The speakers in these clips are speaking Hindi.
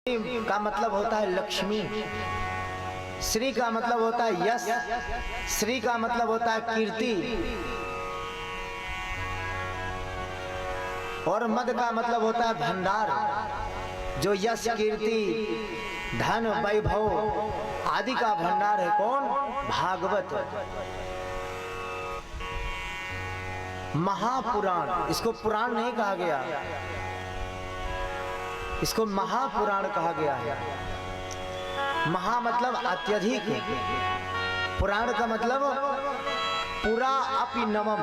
का मतलब होता है लक्ष्मी, श्री का मतलब होता है यश, श्री का मतलब होता है कीर्ति, और मद का मतलब होता है भंडार। जो यश, कीर्ति, धन, वैभव आदि का भंडार है कौन? भागवत। महापुराण, इसको पुराण नहीं कहा गया, इसको महापुराण कहा गया है। महा मतलब अत्यधिक, पुराण का मतलब पुरा अपि नवम,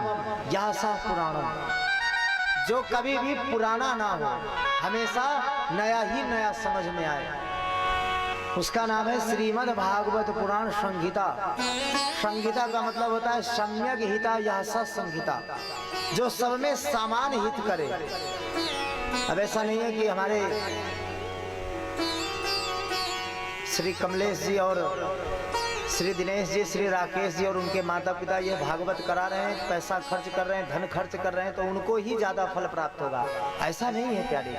यह सा पुराणम, जो कभी भी पुराना ना हो, हमेशा नया ही नया समझ में आए, उसका नाम है श्रीमद् भागवत पुराण संहिता। संहिता का मतलब होता है सम्यक हिता, यह सा संहिता, जो सब में समान हित करे। अब ऐसा नहीं है कि हमारे श्री कमलेश जी और श्री दिनेश जी, श्री राकेश जी और उनके माता पिता ये भागवत करा रहे हैं, पैसा खर्च कर रहे हैं, धन खर्च कर रहे हैं, तो उनको ही ज्यादा फल प्राप्त होगा। ऐसा नहीं है प्यारे,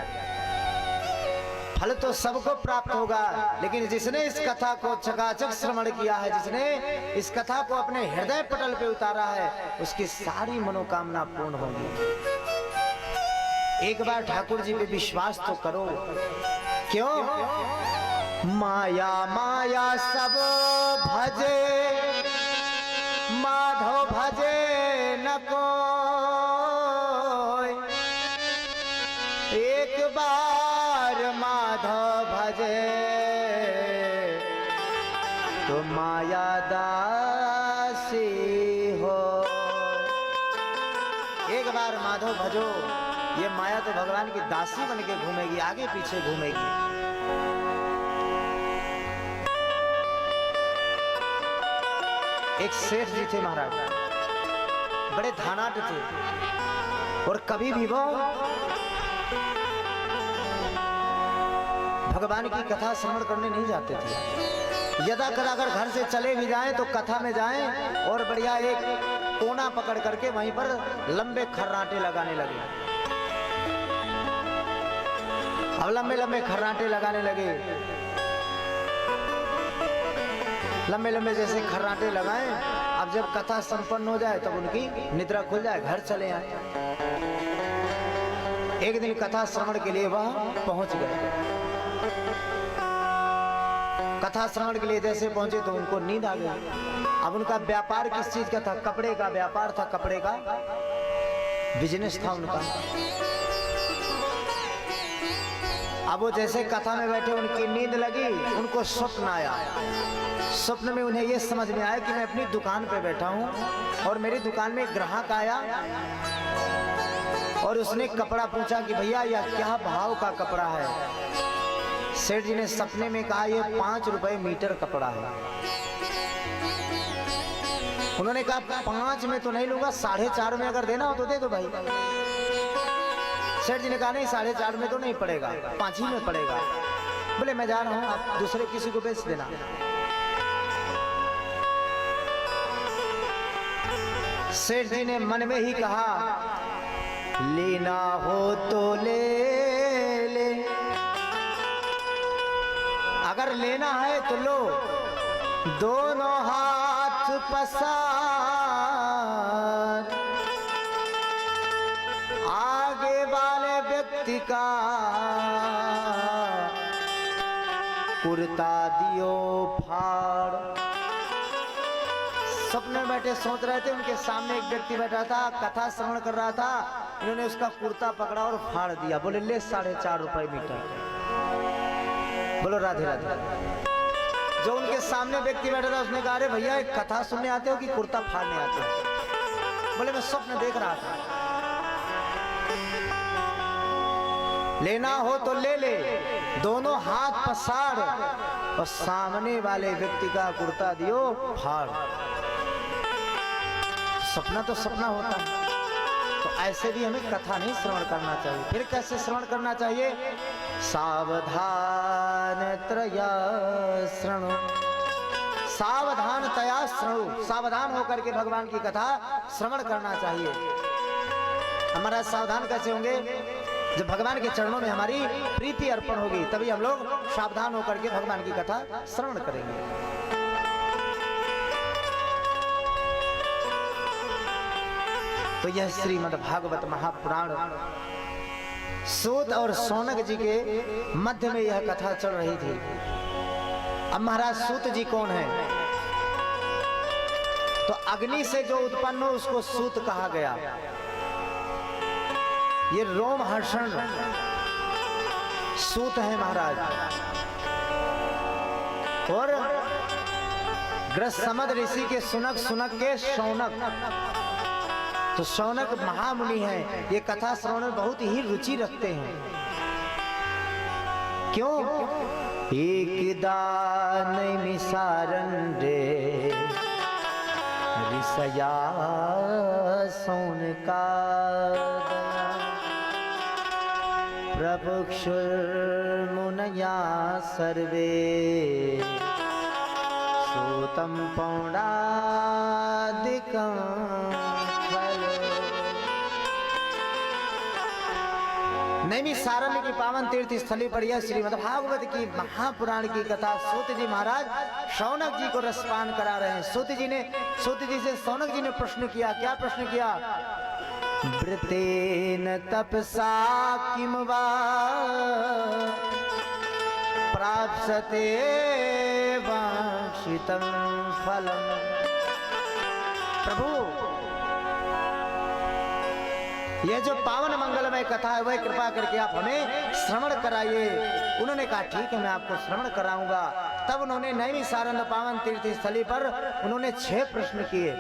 फल तो सबको प्राप्त होगा, लेकिन जिसने इस कथा को चकाचक श्रवण किया है, जिसने इस कथा को अपने हृदय पटल पे उतारा है, उसकी सारी मनोकामना पूर्ण होगी। एक बार ठाकुर जी पे विश्वास तो करो। क्यों? माया माया सब भजे, माधव भजे न कोई। एक बार माधव भजे तो माया दासी हो। एक बार माधव भजो, ये माया तो भगवान की दासी बन के घूमेगी, आगे पीछे घूमेगी। एक सेठ जी थे महाराज, बड़े धानाट थे, और कभी भी वो भगवान की कथा श्रवण करने नहीं जाते थे। यदा कदा अगर घर से चले भी जाएं तो कथा में जाएं और बढ़िया एक कोना पकड़ करके वहीं पर लंबे खर्राटे लगाने लगे। अब लंबे लंबे खर्राटे लगाने लगे, लंबे लंबे जैसे खर्राटे लगाएं। अब जब कथा संपन्न हो जाए तब उनकी निद्रा खुल जाए, घर चले आए। एक दिन कथा श्रवण के लिए वह पहुंच गए। कथा श्रवण के लिए जैसे पहुंचे तो उनको नींद आ गई। अब उनका व्यापार किस चीज का था? कपड़े का व्यापार था, कपड़े का बिजनेस था उनका। अब वो जैसे कथा में बैठे, उनकी नींद लगी, उनको स्वप्न आया। स्वप्न में उन्हें यह समझ में आया कि मैं अपनी दुकान पे बैठा हूं और मेरी दुकान में एक ग्राहक आया और उसने कपड़ा पूछा कि भैया यह क्या भाव का कपड़ा है? सेठ जी ने सपने में कहा ये 5 रुपए मीटर कपड़ा है। उन्होंने कहा 5 में तो नहीं लूंगा, 4.5 में अगर देना हो तो दे दो भाई। सेठ जी ने कहा नहीं, 4.5 में तो नहीं पड़ेगा, 5 ही में पड़ेगा। बोले मैं जा रहा हूं, आप दूसरे किसी को बेच देना। सेठ जी ने मन में ही कहा लेना हो तो ले ले, अगर लेना है तो लो, दोनों हाथ पसार। आगे वाले व्यक्ति का कुर्ता दियो फाड़। सपने में बैठे सोच रहे थे, उनके सामने एक व्यक्ति बैठा था, कथा श्रवण कर रहा था। इन्होंने उसका कुर्ता पकड़ा और फाड़ दिया। बोले ले 4.5 रुपए मीटर। बोलो राधे राधे। जो उनके सामने व्यक्ति बैठा था उसने कहा अरे भैया एक कथा सुनने आते हो कि कुर्ता फाड़ने आते हो? बोले मैं स्वप्न देख रहा था। लेना हो तो ले ले, दोनों हाथ पसार, और सामने वाले व्यक्ति का कुर्ता दियो फाड़। सपना तो सपना होता है, तो ऐसे भी हमें कथा नहीं श्रवण करना चाहिए। फिर कैसे श्रवण करना चाहिए? सावधान त्रया श्रृणु, सावधान तया श्रृणु, सावधान होकर के भगवान की कथा श्रवण करना चाहिए। हमारा सावधान कैसे होंगे? जब भगवान के चरणों में हमारी प्रीति अर्पण होगी तभी हम लोग सावधान होकर के भगवान की कथा श्रवण करेंगे। तो यह श्रीमद् भागवत महापुराण सूत और शौनक जी के मध्य में यह कथा चल रही थी। अब महाराज सूत जी कौन है? तो अग्नि से जो उत्पन्न हो उसको सूत कहा गया। ये रोमहर्षण सूत है महाराज। और ग्रसमद ऋषि के सुनक, सुनक के शौनक। तो शौनक महामुनि हैं। ये कथा श्रवण में बहुत ही रुचि रखते हैं। क्यों? एक दान मिसारन रे ऋषया सोन का प्रभुक्षुर मुनया सर्वे सूतम पौंडादिकं नैमिषारण्य की पावन तीर्थ स्थली पर यह श्रीमद् भागवत की महापुराण की कथा सूत जी महाराज शौनक जी को रसपान करा रहे हैं। सूत जी से शौनक जी ने प्रश्न किया। क्या प्रश्न किया? वृतेन तपसा किम वा प्राप्स्यते वांछितं फलम्। प्रभु यह जो पावन मंगलमय कथा है वह कृपा करके आप हमें श्रवण कराइए। उन्होंने कहा ठीक है मैं आपको श्रवण कराऊंगा। तब उन्होंने नैमिषारण्य पावन तीर्थ स्थली पर उन्होंने 6 प्रश्न किए।